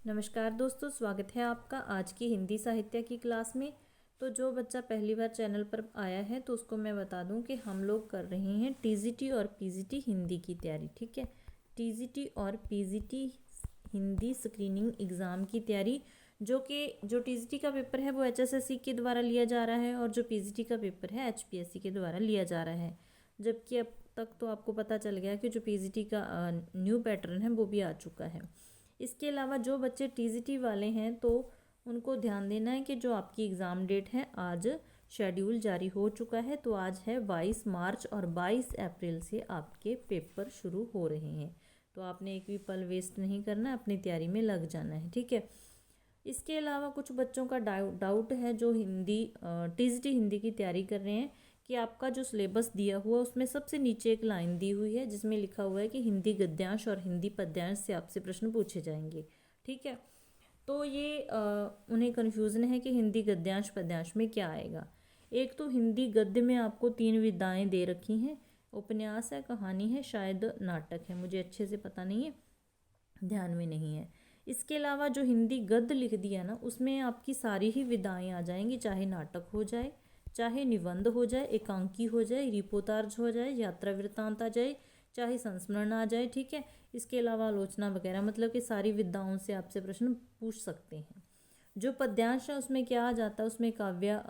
नमस्कार दोस्तों, स्वागत है आपका आज की हिंदी साहित्य की क्लास में। तो जो बच्चा पहली बार चैनल पर आया है तो उसको मैं बता दूं कि हम लोग कर रहे हैं टीजीटी और पीजीटी हिंदी की तैयारी। ठीक है, टीजीटी और पीजीटी हिंदी स्क्रीनिंग एग्ज़ाम की तैयारी। जो टीजीटी का पेपर है वो एचएसएससी के द्वारा लिया जा रहा है और जो पीजीटी का पेपर है एचपीएससी के द्वारा लिया जा रहा है। जबकि अब तक तो आपको पता चल गया कि जो पीजीटी का न्यू पैटर्न है वो भी आ चुका है। इसके अलावा जो बच्चे टीजीटी वाले हैं तो उनको ध्यान देना है कि जो आपकी एग्ज़ाम डेट है, आज शेड्यूल जारी हो चुका है। तो आज है 22 मार्च और 22 अप्रैल से आपके पेपर शुरू हो रहे हैं। तो आपने एक भी पल वेस्ट नहीं करना, अपनी तैयारी में लग जाना है। ठीक है, इसके अलावा कुछ बच्चों का डाउट है जो टीजीटी हिंदी की तैयारी कर रहे हैं कि आपका जो सिलेबस दिया हुआ उसमें सबसे नीचे एक लाइन दी हुई है जिसमें लिखा हुआ है कि हिंदी गद्यांश और हिंदी पद्यांश से आपसे प्रश्न पूछे जाएंगे। ठीक है, तो ये उन्हें कन्फ्यूज़न है कि हिंदी गद्यांश पद्यांश में क्या आएगा। एक तो हिंदी गद्य में आपको 3 विधाएं दे रखी हैं, उपन्यास है, कहानी है, शायद नाटक है, मुझे अच्छे से पता नहीं है, ध्यान में नहीं है। इसके अलावा जो हिंदी गद्य लिख दिया ना उसमें आपकी सारी ही विधाएं आ जाएंगी, चाहे नाटक हो जाए, चाहे निबंध हो जाए, एकांकी हो जाए, रिपोर्ताज हो जाए, यात्रा वृत्तांत आ जाए, चाहे संस्मरण आ जाए। ठीक है, इसके अलावा आलोचना वगैरह, मतलब कि सारी विधाओं से आपसे प्रश्न पूछ सकते हैं। जो पद्यांश है उसमें क्या आ जाता है, उसमें काव्य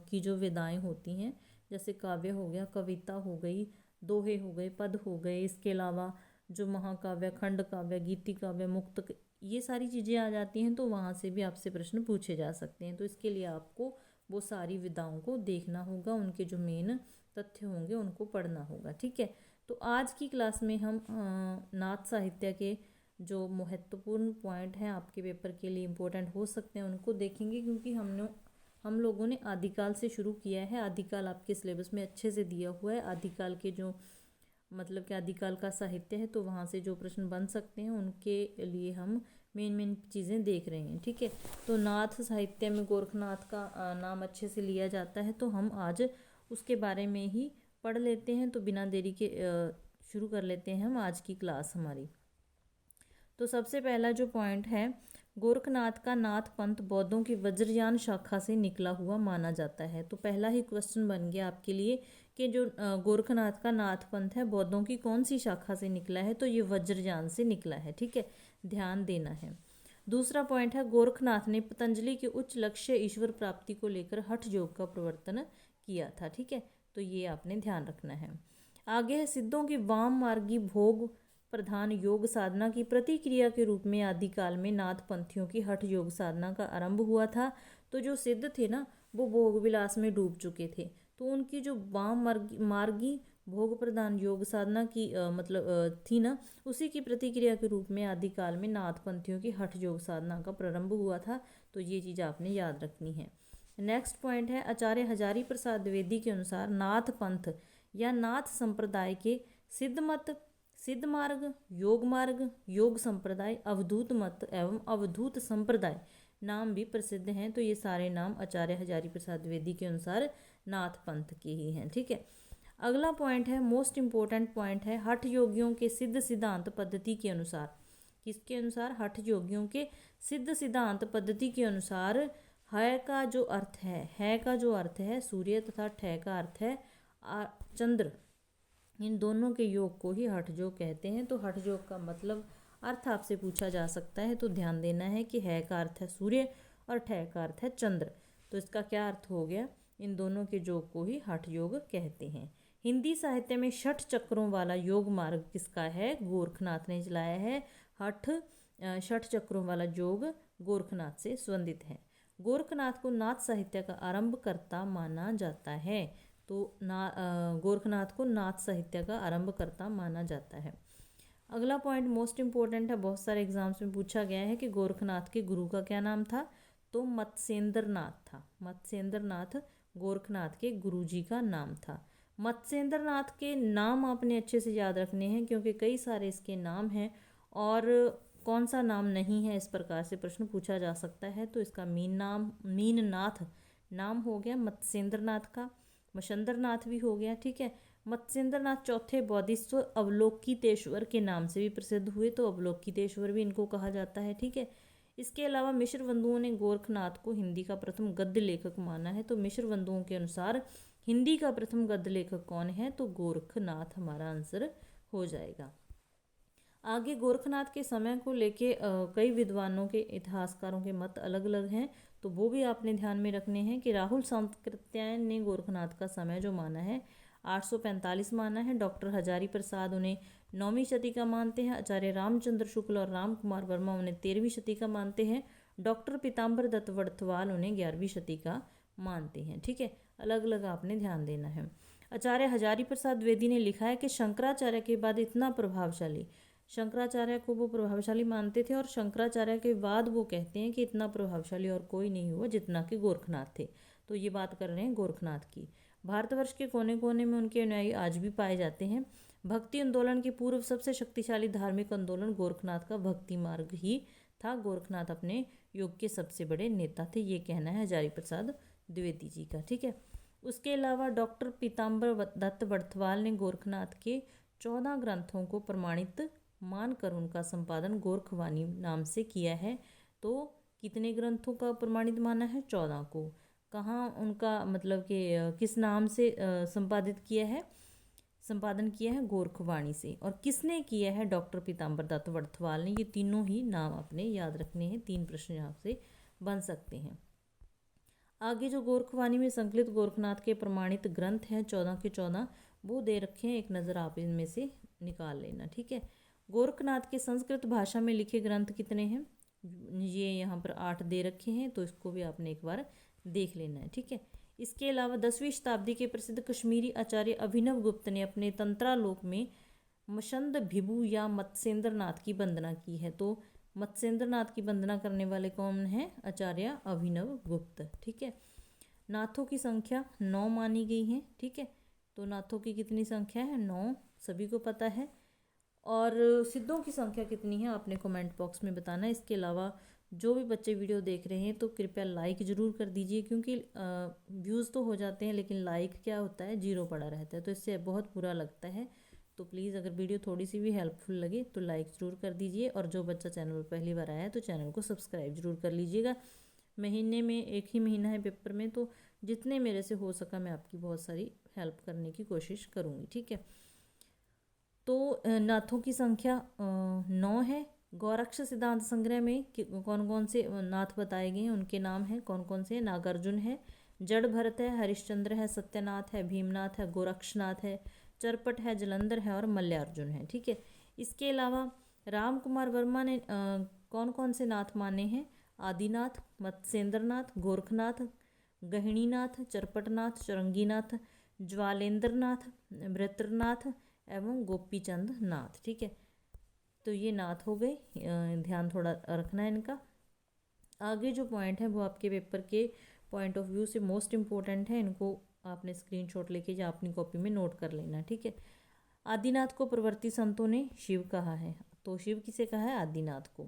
की जो विधाएं होती हैं, जैसे काव्य हो गया, कविता हो गई, दोहे हो गए, पद हो गए। इसके अलावा जो महाकाव्य, खंड काव्य, गीति काव्य, ये सारी चीज़ें आ जाती हैं, तो वहाँ से भी आपसे प्रश्न पूछे जा सकते हैं। तो इसके लिए आपको वो सारी विधाओं को देखना होगा, उनके जो मेन तथ्य होंगे उनको पढ़ना होगा। ठीक है, तो आज की क्लास में हम नाथ साहित्य के जो महत्वपूर्ण पॉइंट हैं आपके पेपर के लिए इम्पोर्टेंट हो सकते हैं उनको देखेंगे, क्योंकि हम लोगों ने आदिकाल से शुरू किया है। आदिकाल आपके सिलेबस में अच्छे से दिया हुआ है। आदिकाल के जो मतलब कि आदिकाल का साहित्य है, तो वहाँ से जो प्रश्न बन सकते हैं उनके लिए हम मेन चीज़ें देख रहे हैं। ठीक है, तो नाथ साहित्य में गोरखनाथ का नाम अच्छे से लिया जाता है, तो हम आज उसके बारे में ही पढ़ लेते हैं। तो बिना देरी के शुरू कर लेते हैं हम आज की क्लास हमारी। तो सबसे पहला जो पॉइंट है, गोरखनाथ का नाथ पंथ बौद्धों की वज्रयान शाखा से निकला हुआ माना जाता है। तो पहला ही क्वेश्चन बन गया आपके लिए कि जो गोरखनाथ का नाथ पंथ है बौद्धों की कौन सी शाखा से निकला है, तो ये वज्रयान से निकला है। ठीक है, ध्यान देना है। दूसरा पॉइंट है, गोरखनाथ ने पतंजलि के उच्च लक्ष्य ईश्वर प्राप्ति को लेकर हठ योग का प्रवर्तन किया था। ठीक है, तो ये आपने ध्यान रखना है। आगे है, सिद्धों की वाम मार्गी भोग प्रधान योग साधना की प्रतिक्रिया के रूप में आदिकाल में नाथ पंथियों की हठ योग साधना का आरंभ हुआ था। तो जो सिद्ध थे ना वो भोग विलास में डूब चुके थे, तो उनकी जो वाम मार्गी भोग प्रधान योग साधना की थी ना, उसी की प्रतिक्रिया के रूप में आदिकाल में नाथ पंथियों की हठ योग साधना का प्रारंभ हुआ था। तो ये चीज़ आपने याद रखनी है। नेक्स्ट पॉइंट है, आचार्य हजारी प्रसाद द्विवेदी के अनुसार नाथ पंथ या नाथ संप्रदाय के सिद्ध मत, सिद्ध मार्ग, योग संप्रदाय, अवधूत मत एवं अवधूत संप्रदाय नाम भी प्रसिद्ध हैं। तो ये सारे नाम आचार्य हजारी प्रसाद द्विवेदी के अनुसार नाथ पंथ के ही हैं। ठीक है, अगला पॉइंट है, मोस्ट इंपॉर्टेंट पॉइंट है, हठ योगियों के सिद्ध सिद्धांत पद्धति के अनुसार। किसके अनुसार? हठ योगियों के सिद्ध सिद्धांत पद्धति के अनुसार है का जो अर्थ है सूर्य तथा ठय का अर्थ है चंद्र, इन दोनों के योग को ही हठ योग कहते हैं। तो हठ योग का मतलब अर्थ आपसे पूछा जा सकता है, तो ध्यान देना है कि है का अर्थ है सूर्य और ठय का अर्थ है चंद्र। तो इसका क्या अर्थ हो गया? इन दोनों के योग को ही हठ योग कहते हैं। हिंदी साहित्य में 6 चक्रों वाला योग मार्ग किसका है? गोरखनाथ ने चलाया है। 6 चक्रों वाला योग गोरखनाथ से संबंधित है। गोरखनाथ को नाथ साहित्य का आरंभकर्ता माना जाता है। तो गोरखनाथ को नाथ साहित्य का आरंभकर्ता माना जाता है। अगला पॉइंट मोस्ट इंपॉर्टेंट है, बहुत सारे एग्जाम्स में पूछा गया है कि गोरखनाथ के गुरु का क्या नाम था? तो मत्स्येंद्रनाथ था। मत्स्येंद्रनाथ गोरखनाथ के गुरुजी का नाम था। मत्स्येंद्रनाथ के नाम आपने अच्छे से याद रखने हैं, क्योंकि कई सारे इसके नाम हैं और कौन सा नाम नहीं है, इस प्रकार से प्रश्न पूछा जा सकता है। तो इसका मीननाथ नाम हो गया मत्स्येंद्रनाथ का। मच्छंद्रनाथ भी हो गया। ठीक है, मत्स्येंद्रनाथ चौथे बौद्धिस्व अवलोकितेश्वर के नाम से भी प्रसिद्ध हुए, तो अवलोकितेश्वर भी इनको कहा जाता है। ठीक है, इसके अलावा मिश्र बंधुओं ने गोरखनाथ को हिंदी का प्रथम गद्य लेखक माना है। तो मिश्र बंधुओं के अनुसार हिंदी का प्रथम गद्य लेखक कौन है? तो गोरखनाथ हमारा आंसर हो जाएगा। आगे गोरखनाथ के समय को लेके कई विद्वानों के, इतिहासकारों के मत अलग अलग हैं, तो वो भी आपने ध्यान में रखने हैं कि राहुल सांकृत्यायन ने गोरखनाथ का समय जो माना है 845 माना है। डॉक्टर हजारी प्रसाद उन्हें 9वीं शती का मानते हैं। आचार्य रामचंद्र शुक्ल और राम कुमार वर्मा उन्हें 13वीं शती का मानते हैं। डॉक्टर पीताम्बर दत्त वड़थवाल उन्हें 11वीं शती का मानते हैं। ठीक है, अलग अलग आपने ध्यान देना है। आचार्य हजारी प्रसाद द्विवेदी ने लिखा है कि शंकराचार्य के बाद इतना प्रभावशाली, शंकराचार्य को वो प्रभावशाली मानते थे और शंकराचार्य के बाद वो कहते हैं कि इतना प्रभावशाली और कोई नहीं हुआ जितना कि गोरखनाथ थे। तो ये बात कर रहे हैं गोरखनाथ की। भारतवर्ष के कोने कोने में उनके अनुयायी आज भी पाए जाते हैं। भक्ति आंदोलन के पूर्व सबसे शक्तिशाली धार्मिक आंदोलन गोरखनाथ का भक्ति मार्ग ही था। गोरखनाथ अपने युग के सबसे बड़े नेता थे, ये कहना है हजारी प्रसाद द्विवेदी जी का। ठीक है, उसके अलावा डॉक्टर पीताम्बर दत्त वड़थवाल ने गोरखनाथ के 14 ग्रंथों को प्रमाणित मानकर उनका संपादन गोरखवाणी नाम से किया है। तो कितने ग्रंथों का प्रमाणित माना है? 14 को। कहाँ उनका मतलब कि किस नाम से संपादित किया है, संपादन किया है? गोरखवाणी से। और किसने किया है? डॉक्टर पीताम्बर दत्त वड़थवाल ने। ये तीनों ही नाम आपने याद रखने हैं, 3 प्रश्न यहाँ से बन सकते हैं। आगे जो गोरखवाणी में संकलित गोरखनाथ के प्रमाणित ग्रंथ हैं 14 के 14, वो दे रखे हैं, एक नज़र आप इनमें से निकाल लेना। ठीक है, गोरखनाथ के संस्कृत भाषा में लिखे ग्रंथ कितने हैं? ये यहाँ पर 8 दे रखे हैं, तो इसको भी आपने एक बार देख लेना है। ठीक है, इसके अलावा 10वीं शताब्दी के प्रसिद्ध कश्मीरी आचार्य अभिनव गुप्त ने अपने तंत्रालोक में मशंद भिभु या मत्स्येंद्र नाथ की वंदना की है। तो मत्स्येंद्र नाथ की वंदना करने वाले कौन हैं? आचार्य अभिनव गुप्त। ठीक है, नाथों की संख्या 9 मानी गई है। ठीक है, तो नाथों की कितनी संख्या है? 9, सभी को पता है। और सिद्धों की संख्या कितनी है आपने कमेंट बॉक्स में बताना है। इसके अलावा जो भी बच्चे वीडियो देख रहे हैं तो कृपया लाइक ज़रूर कर दीजिए, क्योंकि व्यूज़ तो हो जाते हैं लेकिन लाइक क्या होता है? 0 पड़ा रहता है, तो इससे बहुत बुरा लगता है। तो प्लीज़ अगर वीडियो थोड़ी सी भी हेल्पफुल लगे तो लाइक ज़रूर कर दीजिए। और जो बच्चा चैनल पर पहली बार आया है तो चैनल को सब्सक्राइब ज़रूर कर लीजिएगा। महीने में एक ही महीना है पेपर में, तो जितने मेरे से हो सका मैं आपकी बहुत सारी हेल्प करने की कोशिश करूँगी। ठीक है, तो नाथों की संख्या 9 है। गौरक्ष सिद्धांत संग्रह में कौन कौन से नाथ बताए गए हैं, उनके नाम हैं, कौन कौन से? नागार्जुन है, जड़ भरत है, हरिश्चंद्र है, सत्यनाथ है, भीमनाथ है, गोरक्षनाथ है, चरपट है, जलंधर है और मल्यार्जुन है। ठीक है, इसके अलावा राम कुमार वर्मा ने कौन कौन से नाथ माने हैं? आदिनाथ, मत्स्येंद्रनाथ, गोरखनाथ, गहिणीनाथ, चरपटनाथ, चौरंगीनाथ, ज्वालेंद्रनाथ, भृत्रनाथ एवं गोपीचंद नाथ। ठीक है, तो ये नाथ हो गए, ध्यान थोड़ा रखना है इनका। आगे जो पॉइंट है वो आपके पेपर के पॉइंट ऑफ व्यू से मोस्ट इम्पोर्टेंट है, इनको आपने स्क्रीनशॉट लेके या अपनी कॉपी में नोट कर लेना। ठीक है, आदिनाथ को प्रवर्ती संतों ने शिव कहा है, तो शिव किसे कहा है? आदिनाथ को।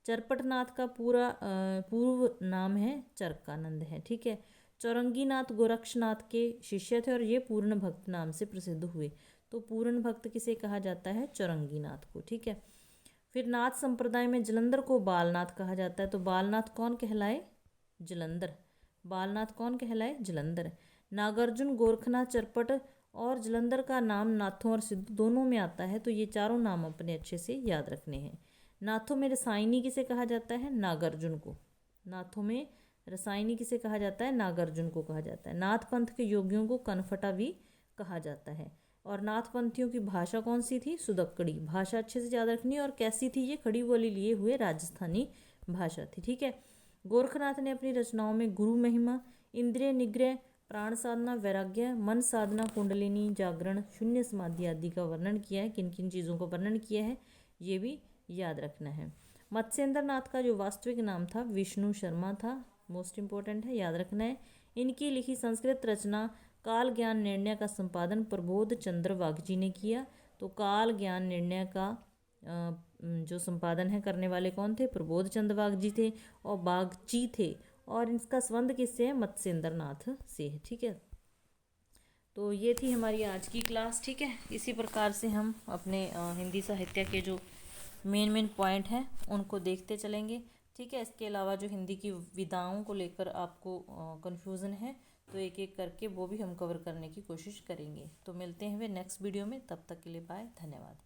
चरपटनाथ का पूर्व नाम है चरकानंद है। ठीक है, चौरंगीनाथ गोरक्षनाथ के शिष्य थे और ये पूर्ण भक्त नाम से प्रसिद्ध हुए। तो पूर्ण भक्त किसे कहा जाता है? चौरंगीनाथ को। ठीक है, फिर नाथ संप्रदाय में जलंधर को बालनाथ कहा जाता है। तो बालनाथ कौन कहलाए? जलंधर। बालनाथ कौन कहलाए? जलंधर। नागार्जुन, गोरखनाथ, चरपट और जलंधर का नाम नाथों और सिद्ध दोनों में आता है, तो ये चारों नाम अपने अच्छे से याद रखने हैं। नाथों में रसायनी किसे कहा जाता है? नागार्जुन को। नाथों में रसायनी किसे कहा जाता है? नागार्जुन को कहा जाता है। नाथ पंथ के योगियों को कनफटा भी कहा जाता है। और नाथपंथियों की भाषा कौन सी थी? सुदक्कड़ी। भाषा अच्छे से याद रखनी है। और कैसी थी ये? खड़ी बोली लिए हुए राजस्थानी भाषा थी। ठीक है, गोरखनाथ ने अपनी रचनाओं में गुरु महिमा, इंद्रिय निग्रह, प्राण साधना, वैराग्य, मन साधना, कुंडलिनी, जागरण, शून्य समाधि आदि का वर्णन किया है। किन किन चीज़ों का वर्णन किया है ये भी याद रखना है। मत्स्येंद्र नाथ का जो वास्तविक नाम था विष्णु शर्मा था, मोस्ट इम्पोर्टेंट है, याद रखना है। इनकी लिखी संस्कृत रचना काल ज्ञान निर्णय का संपादन प्रबोध चंद्र वाघजी ने किया। तो काल ज्ञान निर्णय का जो संपादन है करने वाले कौन थे? प्रबोध चंद्र वाघजी थे और बागची थे। और इसका संबंध किससे है? मत्स्येंद्र नाथ से है। ठीक है, तो ये थी हमारी आज की क्लास। ठीक है, इसी प्रकार से हम अपने हिंदी साहित्य के जो मेन पॉइंट हैं उनको देखते चलेंगे। ठीक है। इसके अलावा जो हिंदी की विधाओं को लेकर आपको कन्फ्यूज़न है तो एक एक करके वो भी हम कवर करने की कोशिश करेंगे। तो मिलते हैं वे नेक्स्ट वीडियो में, तब तक के लिए बाय, धन्यवाद।